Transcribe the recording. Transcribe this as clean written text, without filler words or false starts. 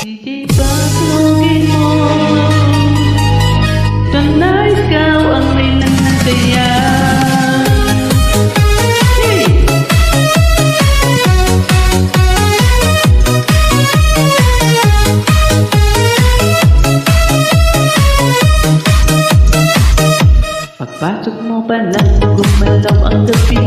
Di ba sunugin mo? Sana ikaw ang may nanasaya. Hey! Pagpasok mo pa lang, gumalaw ang gabi.